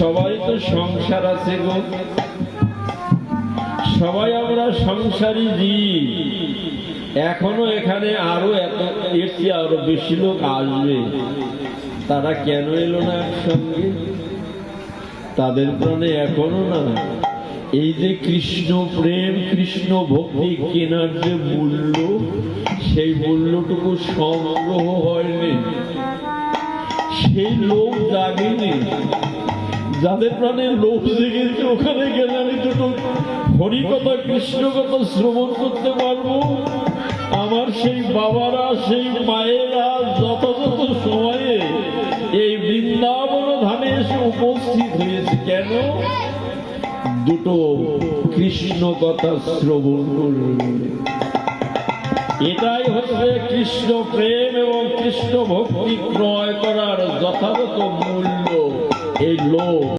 সবাই তো সংসার আছে গো, সবাই আমরা সংসারী জীব। এখনো এখানে আরো এত এর চেয়ে আরো বেশি লোক আসবে। তারা কেন এলো না একসঙ্গে? তাদের প্রাণে এখনো না এই যে কৃষ্ণ প্রেম, কৃষ্ণ ভক্তি কেনার যে মূল্য, সেই মূল্যটুকু সংগ্রহ হয়নি, সেই লোক জাগেনি। যাদের প্রাণে লোক জেগেছে ওখানে গেলে আমি দুটো হরিকথা কৃষ্ণ কথা শ্রবণ করতে পারবো। আমার সেই বাবারা, সেই মায়েরা যথাযথ সময়ে এই বৃন্দাবন ধামে এসে উপস্থিত হয়েছে। কেন? দুটো কৃষ্ণ কথা শ্রবণ করবে। এটাই হচ্ছে কৃষ্ণ প্রেম এবং কৃষ্ণ ভক্তি ক্রয় করার যথাযথ মূল্য। এই লোক